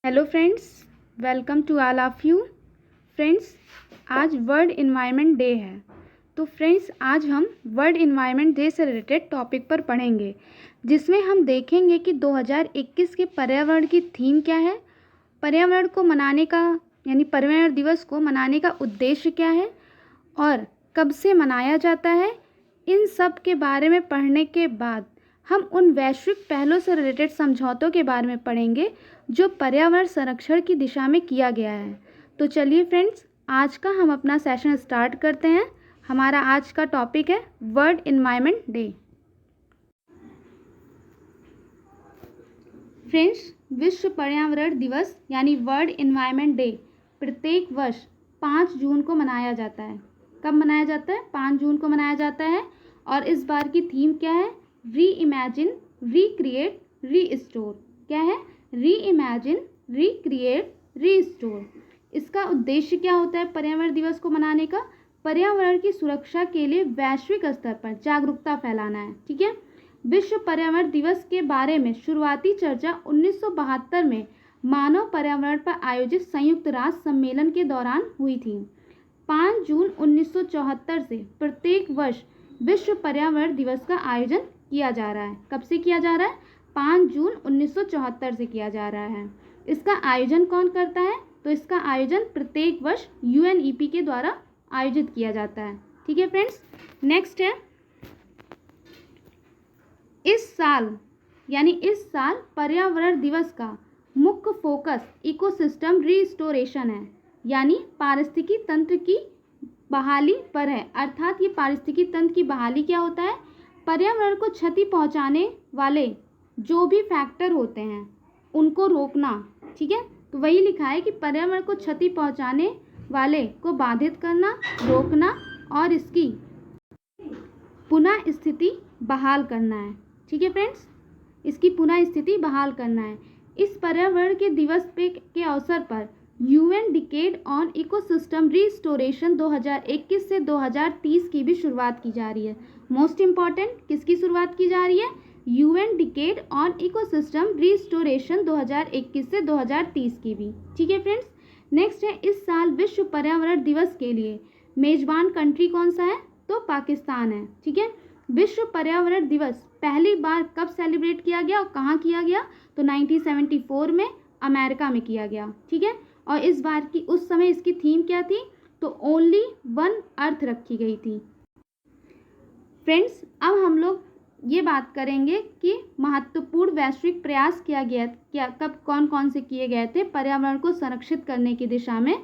Hello friends, welcome to all of you. Friends, आज world environment day है। तो friends, आज हम वर्ल्ड इन्वायरमेंट डे से रिलेटेड टॉपिक पर पढ़ेंगे, जिसमें हम देखेंगे कि 2021 के पर्यावरण की थीम क्या है, पर्यावरण को मनाने का यानी पर्यावरण दिवस को मनाने का उद्देश्य क्या है और कब से मनाया जाता है। इन सब के बारे में पढ़ने के बाद हम उन वैश्विक पहलों से रिलेटेड समझौतों के बारे में पढ़ेंगे जो पर्यावरण संरक्षण की दिशा में किया गया है। तो चलिए फ्रेंड्स, आज का हम अपना सेशन स्टार्ट करते हैं। हमारा आज का टॉपिक है वर्ल्ड इन्वायरमेंट डे। फ्रेंड्स, विश्व पर्यावरण दिवस यानी वर्ल्ड इन्वायरमेंट डे प्रत्येक वर्ष 5 जून को मनाया जाता है। कब मनाया जाता है? 5 जून को मनाया जाता है। और इस बार की थीम क्या है? री इमेजिन, रिक्रिएट, रीस्टोर। क्या है? री इमेजिन, रिक्रिएट, रीस्टोर। इसका उद्देश्य क्या होता है पर्यावरण दिवस को मनाने का? पर्यावरण की सुरक्षा के लिए वैश्विक स्तर पर जागरूकता फैलाना है। ठीक है। विश्व पर्यावरण दिवस के बारे में शुरुआती चर्चा 1972 में मानव पर्यावरण पर आयोजित संयुक्त राष्ट्र सम्मेलन के दौरान हुई थी। 5 जून 1974 से प्रत्येक वर्ष विश्व पर्यावरण दिवस का आयोजन किया जा रहा है। कब से किया जा रहा है? 5 जून 1974 से किया जा रहा है। इसका आयोजन कौन करता है? तो इसका आयोजन प्रत्येक वर्ष यूएनईपी के द्वारा आयोजित किया जाता है। ठीक है फ्रेंड्स, नेक्स्ट है इस साल पर्यावरण दिवस का मुख्य फोकस इकोसिस्टम रिस्टोरेशन है, यानी पारिस्थितिकी तंत्र की बहाली पर है। अर्थात ये पारिस्थितिकी तंत्र की बहाली क्या होता है? पर्यावरण को क्षति पहुंचाने वाले जो भी फैक्टर होते हैं उनको रोकना। ठीक है, तो वही लिखा है कि पर्यावरण को क्षति पहुंचाने वाले को बाधित करना, रोकना और इसकी पुनः स्थिति बहाल करना है। ठीक है फ्रेंड्स, इसकी पुनः स्थिति बहाल करना है। इस पर्यावरण के दिवस के अवसर पर UN decade on ecosystem restoration 2021 से 2030 की भी शुरुआत की जा रही है। मोस्ट इम्पॉर्टेंट, किसकी शुरुआत की जा रही है? UN decade on ecosystem restoration 2021 से 2030 की भी। ठीक है फ्रेंड्स, नेक्स्ट है इस साल विश्व पर्यावरण दिवस के लिए मेजबान कंट्री कौन सा है? तो पाकिस्तान है। ठीक है, विश्व पर्यावरण दिवस पहली बार कब सेलिब्रेट किया गया और कहाँ किया गया? तो 1974 में अमेरिका में किया गया। ठीक है, और इस बार की उस समय इसकी थीम क्या थी? तो ओनली वन अर्थ रखी गई थी। फ्रेंड्स, अब हम लोग ये बात करेंगे कि महत्वपूर्ण वैश्विक प्रयास कब कौन कौन से किए गए थे पर्यावरण को संरक्षित करने की दिशा में।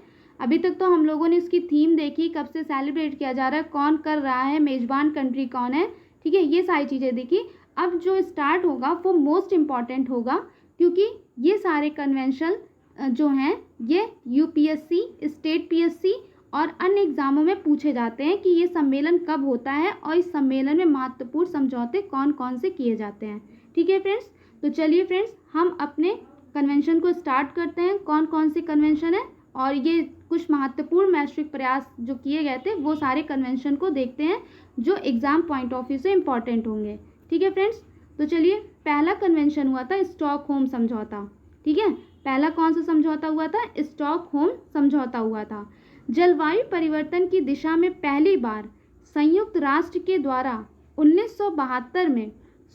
अभी तक तो हम लोगों ने इसकी थीम देखी, कब से सेलिब्रेट किया जा रहा है, कौन कर रहा है, मेजबान कंट्री कौन है। ठीक है, ये सारी चीज़ें देखी। अब जो स्टार्ट होगा वो मोस्ट इम्पॉर्टेंट होगा, क्योंकि ये सारे कन्वेंशन जो हैं ये यूपीएससी, स्टेट पीएससी और अन्य एग्जामों में पूछे जाते हैं कि ये सम्मेलन कब होता है और इस सम्मेलन में महत्वपूर्ण समझौते कौन कौन से किए जाते हैं। ठीक है फ्रेंड्स, तो चलिए फ्रेंड्स, हम अपने कन्वेंशन को स्टार्ट करते हैं। कौन कौन से कन्वेंशन है और ये कुछ महत्वपूर्ण वैश्विक प्रयास जो किए गए थे वो सारे कन्वेंशन को देखते हैं जो एग्जाम पॉइंट ऑफ व्यू से इम्पॉर्टेंट होंगे। ठीक है फ्रेंड्स, तो चलिए, पहला कन्वेंशन हुआ था स्टॉकहोम समझौता। ठीक है, पहला कौन सा समझौता हुआ था? स्टॉकहोम समझौता हुआ था। जलवायु परिवर्तन की दिशा में पहली बार संयुक्त राष्ट्र के द्वारा 1972 में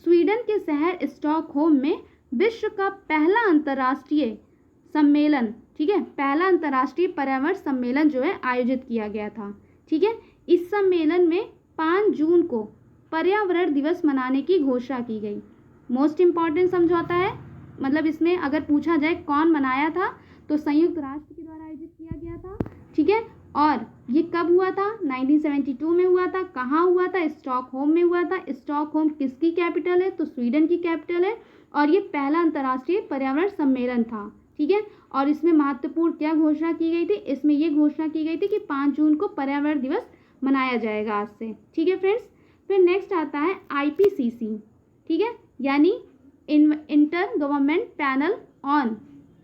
स्वीडन के शहर स्टॉकहोम में विश्व का पहला अंतर्राष्ट्रीय सम्मेलन, ठीक है, पहला अंतर्राष्ट्रीय पर्यावरण सम्मेलन जो है आयोजित किया गया था। ठीक है, इस सम्मेलन में 5 जून को पर्यावरण दिवस मनाने की घोषणा की गई। मोस्ट इम्पॉर्टेंट समझौता है, मतलब इसमें अगर पूछा जाए कौन मनाया था तो संयुक्त राष्ट्र के द्वारा आयोजित किया गया था। ठीक है, और ये कब हुआ था? 1972 में हुआ था। कहाँ हुआ था? स्टॉकहोम में हुआ था। स्टॉकहोम किसकी कैपिटल है? तो स्वीडन की कैपिटल है। और ये पहला अंतर्राष्ट्रीय पर्यावरण सम्मेलन था। ठीक है, और इसमें महत्वपूर्ण क्या घोषणा की गई थी? इसमें ये घोषणा की गई थी कि 5 जून को पर्यावरण दिवस मनाया जाएगा आज से। ठीक है फ्रेंड्स, फिर नेक्स्ट आता है आईपीसीसी। ठीक है, यानी inter government panel on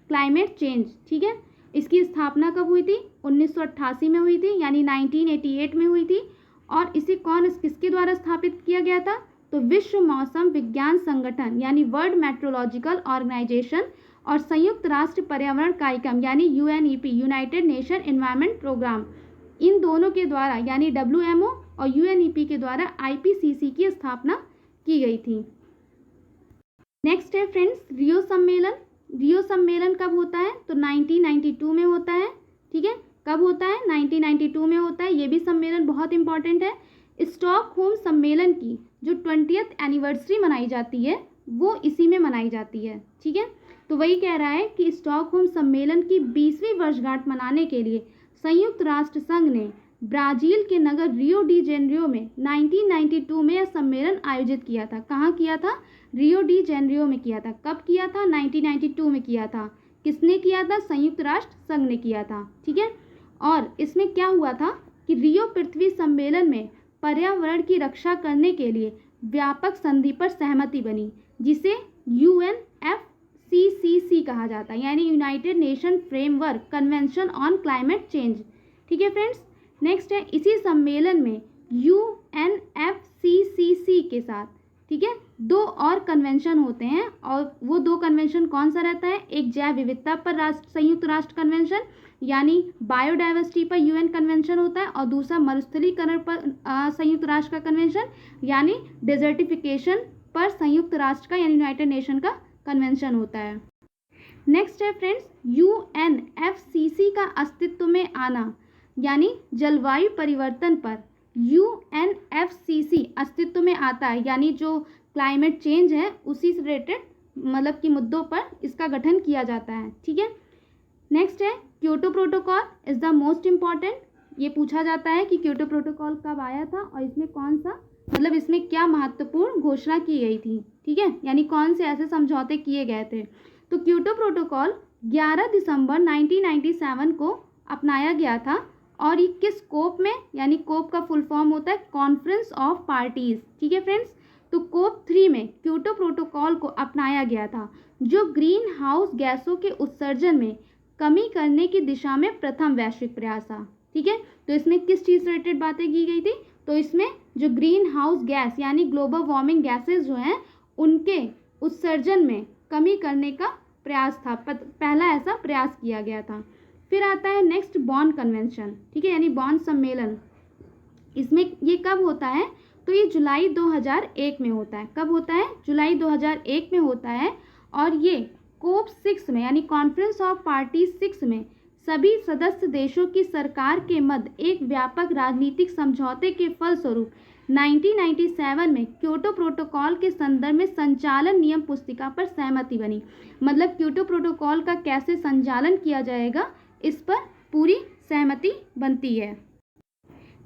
climate change. ठीक है, इसकी स्थापना कब हुई थी? 1988 में हुई थी, यानी 1988 में हुई थी। और इसे किसके द्वारा स्थापित किया गया था? तो विश्व मौसम विज्ञान संगठन यानी वर्ल्ड मेट्रोलॉजिकल ऑर्गेनाइजेशन और संयुक्त राष्ट्र पर्यावरण कार्यक्रम यानी UNEP, United Nation Environment Programme, इन दोनों के द्वारा यानी डब्ल्यूएमओ और यूएनईपी के द्वारा आईपीसीसी की स्थापना की गई थी। नेक्स्ट है फ्रेंड्स रियो सम्मेलन। रियो सम्मेलन कब होता है? तो 1992 में होता है। ठीक है, कब होता है? 1992 में होता है। ये भी सम्मेलन बहुत इंपॉर्टेंट है। स्टॉकहोम सम्मेलन की जो 20th एनिवर्सरी मनाई जाती है वो इसी में मनाई जाती है। ठीक है, तो वही कह रहा है कि स्टॉकहोम सम्मेलन की 20वीं वर्षगांठ मनाने के लिए संयुक्त राष्ट्र संघ ने ब्राज़ील के नगर रियो डी जेनेरियो में 1992 में यह सम्मेलन आयोजित किया था। कहाँ किया था? रियो डी जेनेरियो में किया था। कब किया था? 1992 में किया था। किसने किया था? संयुक्त राष्ट्र संघ ने किया था। ठीक है, और इसमें क्या हुआ था कि रियो पृथ्वी सम्मेलन में पर्यावरण की रक्षा करने के लिए व्यापक संधि पर सहमति बनी, जिसे UNFCCC कहा जाता है, यानी United nation framework convention on climate change. ठीक है फ्रेंड्स, नेक्स्ट है इसी सम्मेलन में UNFCCC के साथ, ठीक है, 2 और कन्वेंशन होते हैं, और वो 2 कन्वेंशन कौन सा रहता है? एक जैव विविधता पर संयुक्त राष्ट्र कन्वेंशन यानी बायोडाइवर्सिटी पर यूएन कन्वेंशन होता है, और दूसरा मरुस्थलीकरण पर संयुक्त राष्ट्र का कन्वेंशन यानी डेजर्टिफिकेशन पर संयुक्त राष्ट्र का यानी यूनाइटेड नेशन का कन्वेंशन होता है। नेक्स्ट है फ्रेंड्स UNFCCC का अस्तित्व में आना, यानी जलवायु परिवर्तन पर UNFCCC अस्तित्व में आता है, यानी जो क्लाइमेट चेंज है उसी से रिलेटेड मतलब कि मुद्दों पर इसका गठन किया जाता है। ठीक है, नेक्स्ट है Kyoto protocol is the most important. ये पूछा जाता है कि क्योटो प्रोटोकॉल कब आया था और इसमें कौन सा मतलब इसमें क्या महत्वपूर्ण घोषणा की गई थी। ठीक है, यानी कौन से ऐसे समझौते किए गए थे। तो क्योटो प्रोटोकॉल 11 दिसंबर 1997 को अपनाया गया था, और ये किस कोप में, यानी कोप का फुल फॉर्म होता है कॉन्फ्रेंस ऑफ पार्टीज। ठीक है फ्रेंड्स, तो कोप 3 में क्योटो प्रोटोकॉल को अपनाया गया था, जो ग्रीन हाउस गैसों के उत्सर्जन में कमी करने की दिशा में प्रथम वैश्विक प्रयास था। ठीक है, तो इसमें किस चीज़ से रिलेटेड बातें की गई थी? तो इसमें जो ग्रीन हाउस गैस यानी ग्लोबल वार्मिंग गैसेस जो हैं उनके उत्सर्जन में कमी करने का प्रयास था, पहला ऐसा प्रयास किया गया था। फिर आता है नेक्स्ट बॉन कन्वेंशन। ठीक है, यानी बॉन सम्मेलन। इसमें ये कब होता है? तो ये जुलाई 2001 में होता है। कब होता है? जुलाई 2001 में होता है, और ये कोप 6 में यानी कॉन्फ्रेंस ऑफ पार्टीज 6 में सभी सदस्य देशों की सरकार के मध्य एक व्यापक राजनीतिक समझौते के फलस्वरूप 1997 में क्योटो प्रोटोकॉल के संदर्भ में संचालन नियम पुस्तिका पर सहमति बनी। मतलब क्योटो प्रोटोकॉल का कैसे संचालन किया जाएगा इस पर पूरी सहमति बनती है।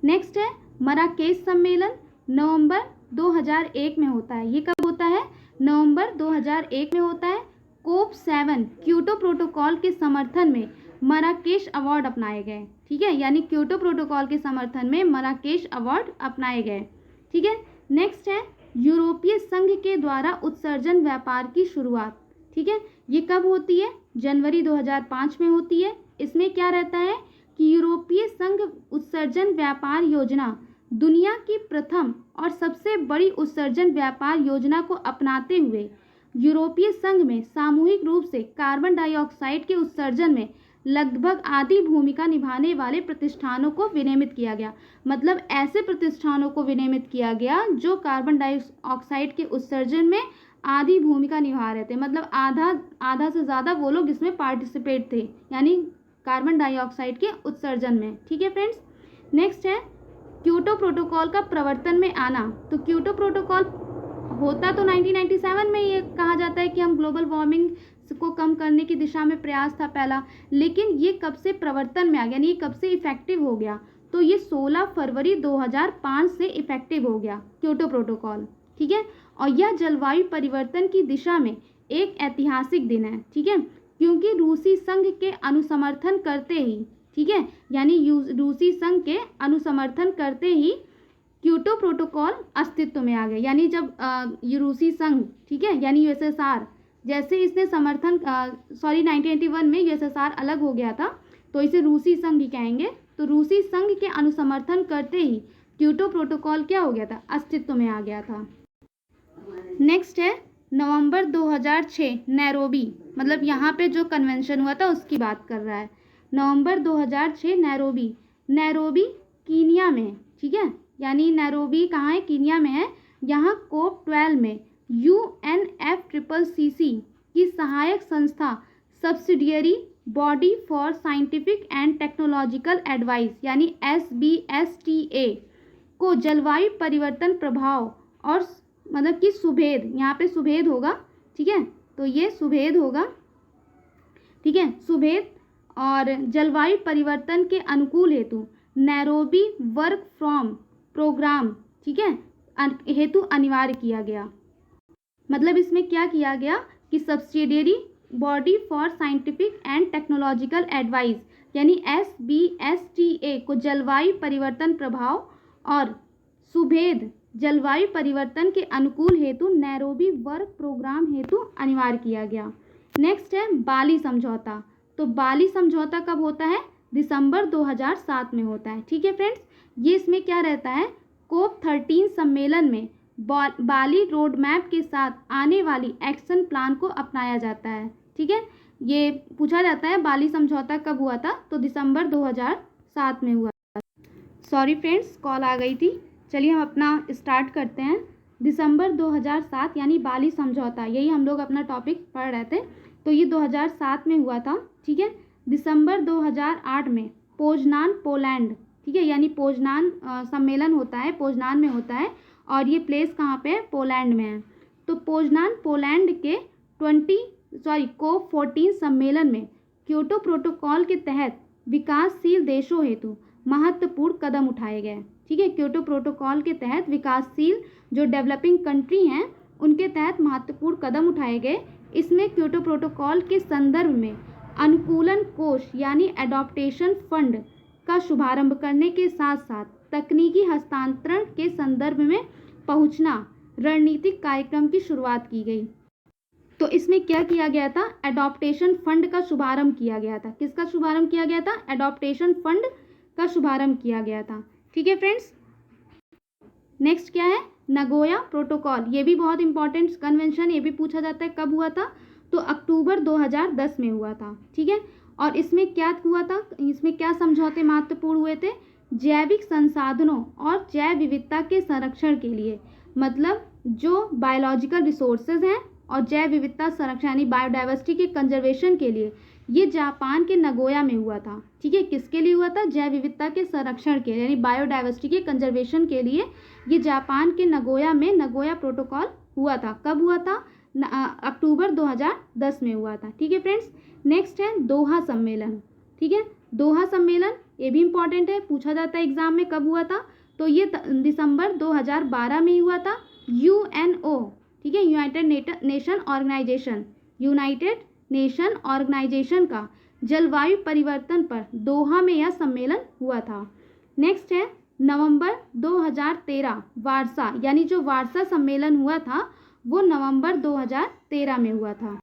नेक्स्ट है मराकेश सम्मेलन, नवंबर 2001 में होता है। ये कब होता है? नवंबर 2001 में होता है। कोप 7 क्योटो प्रोटोकॉल के समर्थन में मराकेश अवार्ड अपनाए गए। ठीक है, यानी क्योटो प्रोटोकॉल के समर्थन में मराकेश अवार्ड अपनाए गए। ठीक है, नेक्स्ट है यूरोपीय संघ के द्वारा उत्सर्जन व्यापार की शुरुआत। ठीक है, ये कब होती है? जनवरी 2005 में होती है। इसमें क्या रहता है कि यूरोपीय संघ उत्सर्जन व्यापार योजना दुनिया की प्रथम और सबसे बड़ी उत्सर्जन व्यापार योजना को अपनाते हुए यूरोपीय संघ में सामूहिक रूप से कार्बन डाइऑक्साइड के उत्सर्जन में लगभग आधी भूमिका निभाने वाले प्रतिष्ठानों को विनियमित किया गया। मतलब ऐसे प्रतिष्ठानों को विनियमित किया गया जो कार्बन डाइऑक्साइड के उत्सर्जन में आधी भूमिका निभा रहे थे। मतलब आधा से ज़्यादा वो लोग इसमें पार्टिसिपेट थे, यानी कार्बन डाइऑक्साइड के उत्सर्जन में। ठीक है फ्रेंड्स, नेक्स्ट है क्योटो प्रोटोकॉल का प्रवर्तन में आना। तो क्योटो प्रोटोकॉल होता तो 1997 में, ये कहा जाता है कि हम ग्लोबल वार्मिंग को कम करने की दिशा में प्रयास था पहला, लेकिन ये कब से प्रवर्तन में आ गया, यानी ये कब से इफेक्टिव हो गया? तो ये 16 फरवरी 2005 से इफेक्टिव हो गया क्योटो प्रोटोकॉल। ठीक है, और यह जलवायु परिवर्तन की दिशा में एक ऐतिहासिक दिन है। ठीक है, क्योंकि रूसी संघ के अनुसमर्थन करते ही, ठीक है, यानी रूसी संघ के अनुसमर्थन करते ही क्योटो प्रोटोकॉल अस्तित्व में आ गया। यानी जब रूसी संघ, ठीक है, यानी यूएसएसआर, जैसे इसने समर्थन 1981 में यूएसएसआर अलग हो गया था तो इसे रूसी संघ ही कहेंगे। तो रूसी संघ के अनुसमर्थन करते ही क्योटो प्रोटोकॉल क्या हो गया था? अस्तित्व में आ गया था। नेक्स्ट है नवंबर 2006 नैरोबी, मतलब यहाँ पे जो कन्वेंशन हुआ था उसकी बात कर रहा है। नवंबर 2006 नैरोबी, नैरोबी कीनिया में है, ठीक है, यानी नैरोबी कहाँ है, कीनिया में है। यहाँ कोप 12 में UNFCCC की सहायक संस्था subsidiary body for scientific and technological advice यानी SBSTA को जलवायु परिवर्तन प्रभाव और मतलब कि सुभेद, यहाँ पे सुभेद होगा, ठीक है, तो ये सुभेद होगा, ठीक है, सुभेद और जलवायु परिवर्तन के अनुकूल हेतु नैरोबी वर्क फ्रॉम प्रोग्राम, ठीक है, हेतु अनिवार्य किया गया। मतलब इसमें क्या किया गया कि subsidiary body for scientific and technological advice यानी SBSTA को जलवायु परिवर्तन प्रभाव और सुभेद जलवायु परिवर्तन के अनुकूल हेतु नैरोबी वर्क प्रोग्राम हेतु अनिवार्य किया गया। नेक्स्ट है बाली समझौता। तो बाली समझौता कब होता है, दिसंबर 2007 में होता है, ठीक है फ्रेंड्स। ये इसमें क्या रहता है, कोप 13 सम्मेलन में बाली रोड मैप के साथ आने वाली एक्शन प्लान को अपनाया जाता है, ठीक है। ये पूछा जाता है बाली समझौता कब हुआ था, तो दिसंबर 2007 में हुआ था। सॉरी फ्रेंड्स, कॉल आ गई थी। चलिए हम अपना स्टार्ट करते हैं। दिसंबर 2007 यानी बाली समझौता, यही हम लोग अपना टॉपिक पढ़ रहे थे। तो ये 2007 में हुआ था, ठीक है। दिसंबर 2008 में पोजनान पोलैंड, ठीक है, यानी पोजनान सम्मेलन होता है, पोजनान में होता है और ये प्लेस कहाँ पे है, पोलैंड में है। तो पोजनान पोलैंड के कोप 14 सम्मेलन में क्योटो प्रोटोकॉल के तहत विकासशील देशों हेतु महत्वपूर्ण कदम उठाए गए, ठीक है। क्योटो प्रोटोकॉल के तहत विकासशील जो डेवलपिंग कंट्री हैं उनके तहत महत्वपूर्ण कदम उठाए गए। इसमें क्योटो प्रोटोकॉल के संदर्भ में अनुकूलन कोष यानी एडॉप्टेशन फंड का शुभारंभ करने के साथ साथ तकनीकी हस्तांतरण के संदर्भ में पहुंचना रणनीतिक कार्यक्रम की शुरुआत की गई। तो इसमें क्या किया गया था, एडॉप्टेशन फंड का शुभारंभ किया गया था। किसका शुभारंभ किया गया था, एडॉप्टेशन फंड का शुभारंभ किया गया था, ठीक है फ्रेंड्स। नेक्स्ट क्या है, नगोया प्रोटोकॉल। ये भी बहुत इंपॉर्टेंट कन्वेंशन, ये भी पूछा जाता है कब हुआ था, तो अक्टूबर 2010 में हुआ था, ठीक है। और इसमें क्या हुआ था, इसमें क्या समझौते महत्वपूर्ण हुए थे, जैविक संसाधनों और जैव विविधता के संरक्षण के लिए, मतलब जो बायोलॉजिकल रिसोर्सेज हैं और जैव विविधता संरक्षण यानी बायोडाइवर्सिटी के कंजर्वेशन के लिए ये जापान के नगोया में हुआ था, ठीक है। किसके लिए हुआ था, जैव विविधता के संरक्षण के लिए यानी बायोडाइवर्सिटी के कंजर्वेशन के लिए ये जापान के नगोया में नगोया प्रोटोकॉल हुआ था। कब हुआ था, अक्टूबर 2010 में हुआ था, ठीक है फ्रेंड्स। नेक्स्ट है दोहा सम्मेलन, ठीक है। दोहा सम्मेलन ये भी इम्पॉर्टेंट है, पूछा जाता है एग्जाम में कब हुआ था, तो ये दिसंबर 2012 में ही हुआ था। UNO, ठीक है, यूनाइटेड नेशन ऑर्गेनाइजेशन का जलवायु परिवर्तन पर दोहा में यह सम्मेलन हुआ था। नेक्स्ट है नवंबर 2013 वार्सा, यानी जो वार्सा सम्मेलन हुआ था वो नवंबर 2013 में हुआ था।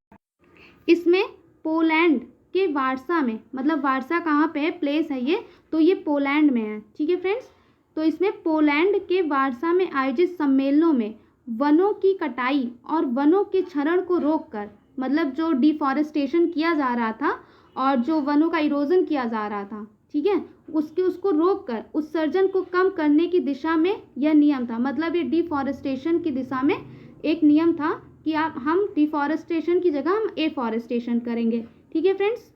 इसमें पोलैंड के वार्सा में, मतलब वार्सा कहाँ पे है, प्लेस है ये, तो ये पोलैंड में है, ठीक है फ्रेंड्स। तो इसमें पोलैंड के वार्सा में आयोजित सम्मेलनों में वनों की कटाई और वनों के क्षरण को रोककर, मतलब जो डिफॉरेस्टेशन किया जा रहा था और जो वनों का इरोजन किया जा रहा था, ठीक है, उसको रोककर उत्सर्जन को कम करने की दिशा में यह नियम था। मतलब ये डिफॉरेस्टेशन की दिशा में एक नियम था कि हम डिफॉरेस्टेशन की जगह हम एफॉरेस्टेशन करेंगे, ठीक है फ्रेंड्स।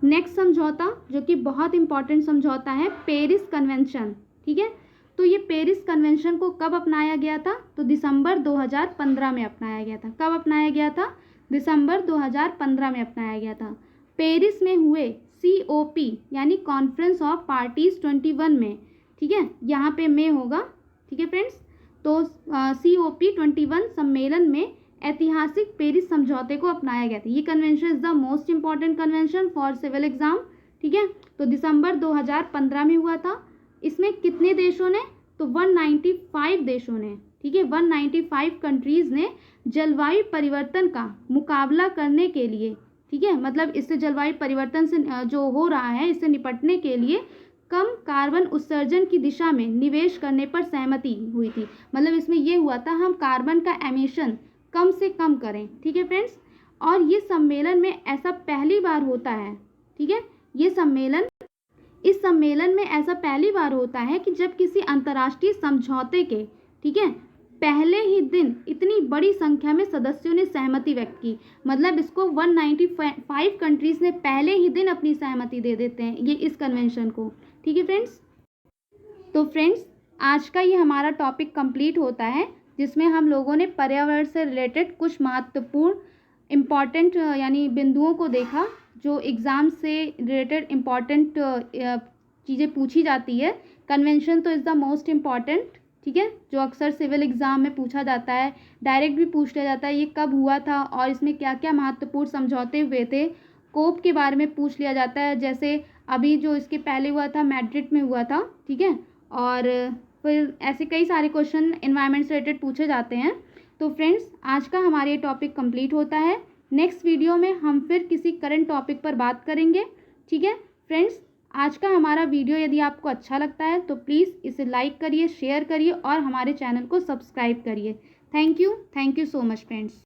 नेक्स्ट समझौता जो कि बहुत इंपॉर्टेंट समझौता है, पेरिस कन्वेंशन, ठीक है। तो ये पेरिस कन्वेंशन को कब अपनाया गया था, तो दिसंबर 2015 में अपनाया गया था। कब अपनाया गया था, दिसंबर 2015 में अपनाया गया था। पेरिस में हुए COP यानी कॉन्फ्रेंस ऑफ पार्टीज 21 में, ठीक है, यहाँ पे में होगा, ठीक है फ्रेंड्स। तो COP 21 सम्मेलन में ऐतिहासिक पेरिस समझौते को अपनाया गया था। ये convention is the most important convention for civil exam, ठीक है। तो दिसंबर 2015 में हुआ था। इसमें कितने देशों ने, तो 195 देशों ने, ठीक है, 195 कंट्रीज़ ने जलवायु परिवर्तन का मुकाबला करने के लिए, ठीक है, मतलब इससे जलवायु परिवर्तन से जो हो रहा है इससे निपटने के लिए कम कार्बन उत्सर्जन की दिशा में निवेश करने पर सहमति हुई थी। मतलब इसमें ये हुआ था हम कार्बन का एमिशन कम से कम करें। ठीक है फ्रेंड्स, और ये सम्मेलन में ऐसा पहली बार होता है, ठीक है, इस सम्मेलन में ऐसा पहली बार होता है कि जब किसी अंतर्राष्ट्रीय समझौते के, ठीक है, पहले ही दिन इतनी बड़ी संख्या में सदस्यों ने सहमति व्यक्त की। मतलब इसको 195 कंट्रीज़ ने पहले ही दिन अपनी सहमति दे देते हैं ये इस कन्वेंशन को। ठीक है फ्रेंड्स, तो फ्रेंड्स आज का ये हमारा टॉपिक कंप्लीट होता है, जिसमें हम लोगों ने पर्यावरण से रिलेटेड कुछ महत्वपूर्ण इम्पॉर्टेंट यानी बिंदुओं को देखा जो एग्ज़ाम से रिलेटेड इम्पॉर्टेंट चीज़ें पूछी जाती है। कन्वेंशन तो इज़ द मोस्ट इम्पॉर्टेंट, ठीक है, जो अक्सर सिविल एग्ज़ाम में पूछा जाता है, डायरेक्ट भी पूछ लिया जाता है ये कब हुआ था और इसमें क्या क्या महत्वपूर्ण समझौते हुए थे। कोप के बारे में पूछ लिया जाता है, जैसे अभी जो इसके पहले हुआ था मैड्रिड में हुआ था, ठीक है, और फिर ऐसे कई सारे क्वेश्चन एनवायरनमेंट से रिलेटेड पूछे जाते हैं। तो फ्रेंड्स आज का हमारा ये टॉपिक कंप्लीट होता है। नेक्स्ट वीडियो में हम फिर किसी करंट टॉपिक पर बात करेंगे। ठीक है फ्रेंड्स, आज का हमारा वीडियो यदि आपको अच्छा लगता है तो प्लीज़ इसे लाइक करिए, शेयर करिए और हमारे चैनल को सब्सक्राइब करिए। Thank you so much friends.